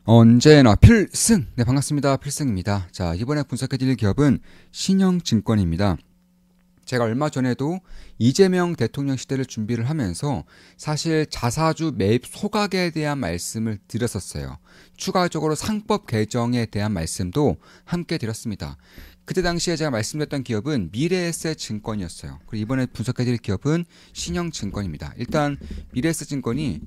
언제나 필승! 네, 반갑습니다. 필승입니다. 자, 이번에 분석해드릴 기업은 신영증권입니다. 제가 얼마 전에도 이재명 대통령 시대를 준비를 하면서 사실 자사주 매입 소각에 대한 말씀을 드렸었어요. 추가적으로 상법 개정에 대한 말씀도 함께 드렸습니다. 그때 당시에 제가 말씀드렸던 기업은 미래에셋증권이었어요. 그리고 이번에 분석해드릴 기업은 신영증권입니다. 일단 미래에셋증권이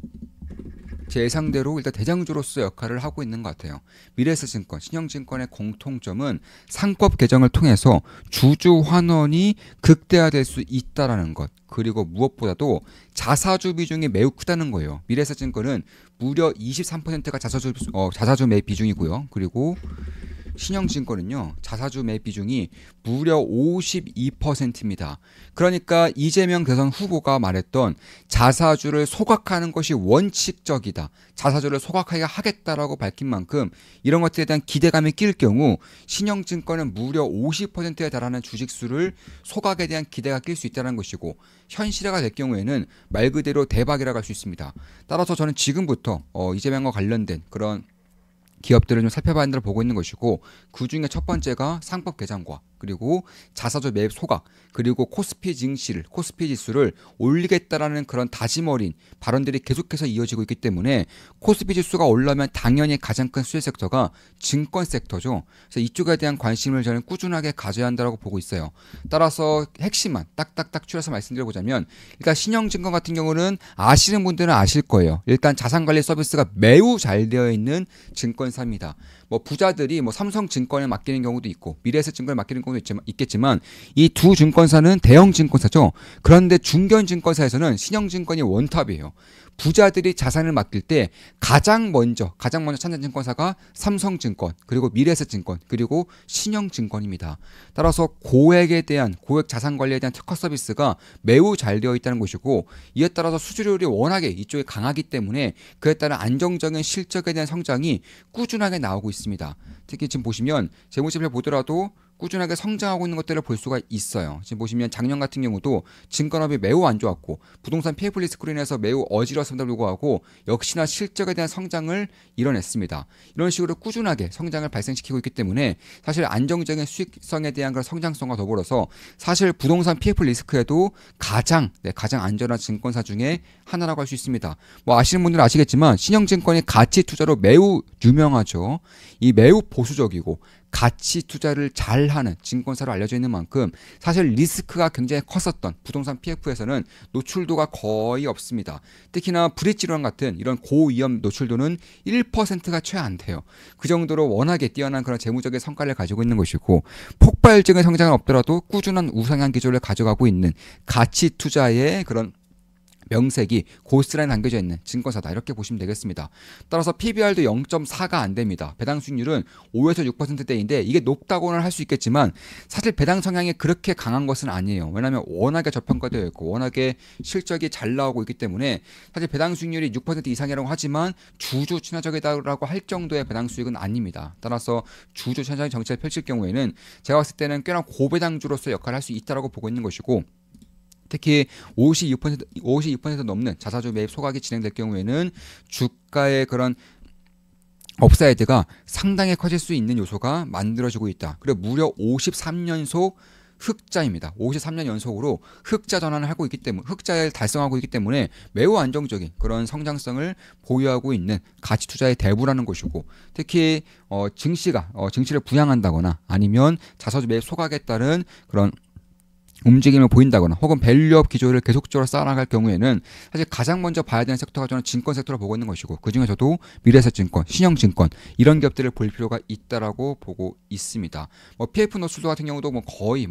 제 예상대로 일단 대장주로서 역할을 하고 있는 것 같아요. 미래에셋증권, 신영증권의 공통점은 상법 개정을 통해서 주주 환원이 극대화될 수 있다는 것, 그리고 무엇보다도 자사주 비중이 매우 크다는 거예요. 미래에셋증권은 무려 23%가 자사주 매입 비중이고요. 그리고 신영증권은요, 자사주 매입 비중이 무려 52%입니다. 그러니까 이재명 대선 후보가 말했던 자사주를 소각하는 것이 원칙적이다, 자사주를 소각하게 하겠다라고 밝힌 만큼 이런 것들에 대한 기대감이 낄 경우 신영증권은 무려 50%에 달하는 주식수를 소각에 대한 기대가 낄 수 있다는 것이고, 현실화가 될 경우에는 말 그대로 대박이라고 할 수 있습니다. 따라서 저는 지금부터 이재명과 관련된 그런 기업들을 좀 살펴봐야 한다고 보고 있는 것이고, 그 중에 첫 번째가 상법 개정과 그리고 자사주 매입 소각, 그리고 코스피 지수를 올리겠다라는 그런 다짐 어린 발언들이 계속해서 이어지고 있기 때문에 코스피 지수가 올라면 당연히 가장 큰 수혜 섹터가 증권 섹터죠. 그래서 이쪽에 대한 관심을 저는 꾸준하게 가져야 한다고 보고 있어요. 따라서 핵심만 딱딱딱 추려서 말씀드려보자면, 일단 신영증권 같은 경우는 아시는 분들은 아실 거예요. 일단 자산관리 서비스가 매우 잘 되어 있는 증권사입니다. 부자들이 삼성증권에 맡기는 경우도 있고 미래에셋증권에 맡기는 경우도 있겠지만 이 두 증권사는 대형 증권사죠. 그런데 중견 증권사에서는 신영증권이 원탑이에요. 부자들이 자산을 맡길 때 가장 먼저 찾는 증권사가 삼성증권, 그리고 미래에셋증권, 그리고 신영증권입니다. 따라서 고액 자산 관리에 대한 특화 서비스가 매우 잘 되어 있다는 것이고, 이에 따라서 수주율이 워낙에 이쪽에 강하기 때문에 그에 따른 안정적인 실적에 대한 성장이 꾸준하게 나오고 있습니다. 특히 지금 보시면 재무제표를 보더라도 꾸준하게 성장하고 있는 것들을 볼 수가 있어요. 지금 보시면 작년 같은 경우도 증권업이 매우 안 좋았고 부동산 PF 리스크로 인해서 매우 어지러웠음에도 불구하고 역시나 실적에 대한 성장을 이뤄냈습니다. 이런 식으로 꾸준하게 성장을 발생시키고 있기 때문에 사실 안정적인 수익성에 대한 그런 성장성과 더불어서 사실 부동산 PF 리스크에도 가장 안전한 증권사 중에 하나라고 할 수 있습니다. 아시는 분들은 아시겠지만 신영증권이 가치 투자로 매우 유명하죠. 이 매우 보수적이고 가치 투자를 잘하는 증권사로 알려져 있는 만큼 사실 리스크가 굉장히 컸었던 부동산 PF에서는 노출도가 거의 없습니다. 특히나 브릿지론 같은 이런 고위험 노출도는 1%가 채 안 돼요. 그 정도로 워낙에 뛰어난 그런 재무적인 성과를 가지고 있는 것이고, 폭발적인 성장은 없더라도 꾸준한 우상향 기조를 가져가고 있는 가치 투자의 그런 명색이 고스란히 남겨져 있는 증권사다, 이렇게 보시면 되겠습니다. 따라서 PBR도 0.4가 안 됩니다. 배당 수익률은 5에서 6%대인데 이게 높다고는 할 수 있겠지만 사실 배당 성향이 그렇게 강한 것은 아니에요. 왜냐하면 워낙에 저평가되어 있고 워낙에 실적이 잘 나오고 있기 때문에 사실 배당 수익률이 6% 이상이라고 하지만 주주 친화적이다라고 할 정도의 배당 수익은 아닙니다. 따라서 주주 친화적인 정책을 펼칠 경우에는 제가 봤을 때는 꽤나 고배당주로서 역할을 할 수 있다고 보고 있는 것이고, 특히 52% 넘는 자사주 매입 소각이 진행될 경우에는 주가의 그런 업사이드가 상당히 커질 수 있는 요소가 만들어지고 있다. 그리고 무려 53연속 흑자입니다. 53년 연속으로 흑자 전환을 하고 있기 때문에, 흑자를 달성하고 있기 때문에 매우 안정적인 그런 성장성을 보유하고 있는 가치 투자의 대부라는 것이고, 특히 증시를 부양한다거나 아니면 자사주 매입 소각에 따른 그런 움직임을 보인다거나 혹은 밸류업 기조를 계속적으로 쌓아나갈 경우에는 사실 가장 먼저 봐야 되는 섹터가 저는 증권 섹터로 보고 있는 것이고, 그중에서도 미래에셋증권, 신영증권 이런 기업들을 볼 필요가 있다라고 보고 있습니다. PF 노출도 같은 경우도 거의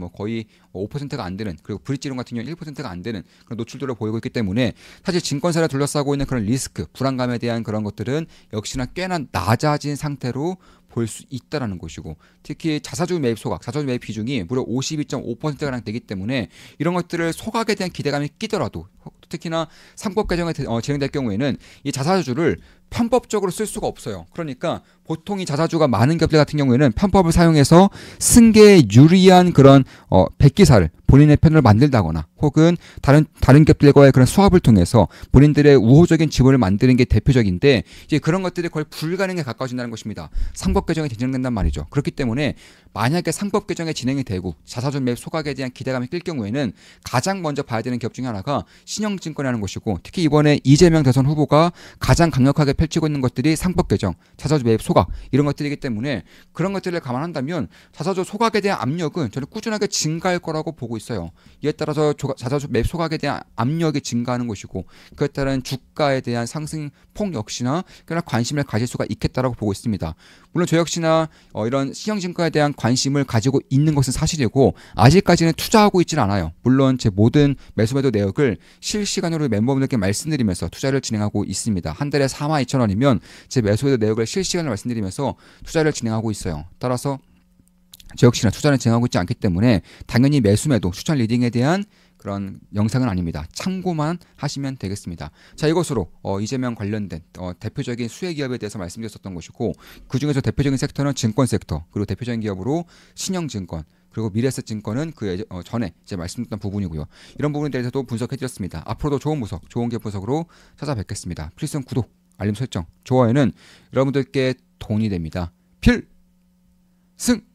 5%가 안 되는, 그리고 브릿지론 같은 경우 1%가 안 되는 그런 노출도를 보이고 있기 때문에 사실 증권사를 둘러싸고 있는 그런 리스크, 불안감에 대한 그런 것들은 역시나 꽤나 낮아진 상태로 볼 수 있다라는 것이고, 특히 자사주 매입 비중이 무려 52.5%가량 되기 때문에 이런 것들을 소각에 대한 기대감이 끼더라도, 특히나 상법 개정이 진행될 경우에는 이 자사주를 편법적으로 쓸 수가 없어요. 그러니까 보통 이 자사주가 많은 기업들 같은 경우에는 편법을 사용해서 승계에 유리한 그런 백기사를 본인의 편을 만들다거나 혹은 다른 기업들과의 그런 수합을 통해서 본인들의 우호적인 지분을 만드는 게 대표적인데 이제 그런 것들이 거의 불가능에 가까워진다는 것입니다. 상법 개정이 진행된단 말이죠. 그렇기 때문에 만약에 상법 개정이 진행이 되고 자사주 매입 소각에 대한 기대감이 낄 경우에는 가장 먼저 봐야 되는 기업 중에 하나가 신영증권이라는 것이고, 특히 이번에 이재명 대선 후보가 가장 강력하게 펼치고 있는 것들이 상법 개정, 자사주 매입 소각 이런 것들이기 때문에 그런 것들을 감안한다면 자사주 소각에 대한 압력은 저는 꾸준하게 증가할 거라고 보고 있어요. 이에 따라서 자사주 매입 소각에 대한 압력이 증가하는 것이고, 그에 따른 주가에 대한 상승폭 역시나 꽤나 관심을 가질 수가 있겠다라고 보고 있습니다. 물론 저 역시나 이런 신영증권에 대한 관심을 가지고 있는 것은 사실이고 아직까지는 투자하고 있지는 않아요. 물론 제 모든 매수매도 내역을 실시간으로 멤버분들께 말씀드리면서 투자를 진행하고 있습니다. 한 달에 42,000원이면 제 매수매도 내역을 실시간으로 말씀드리면서 투자를 진행하고 있어요. 따라서 저 역시나 투자를 진행하고 있지 않기 때문에 당연히 매수매도 추천 리딩에 대한 그런 영상은 아닙니다. 참고만 하시면 되겠습니다. 자, 이것으로 이재명 관련된 대표적인 수혜 기업에 대해서 말씀드렸었던 것이고, 그중에서 대표적인 섹터는 증권 섹터, 그리고 대표적인 기업으로 신영증권, 그리고 미래에셋증권은 그 전에 이제 말씀드렸던 부분이고요. 이런 부분에 대해서도 분석해드렸습니다. 앞으로도 좋은 분석, 좋은 기업 분석으로 찾아뵙겠습니다. 필승 구독, 알림 설정, 좋아요는 여러분들께 도움이 됩니다. 필승!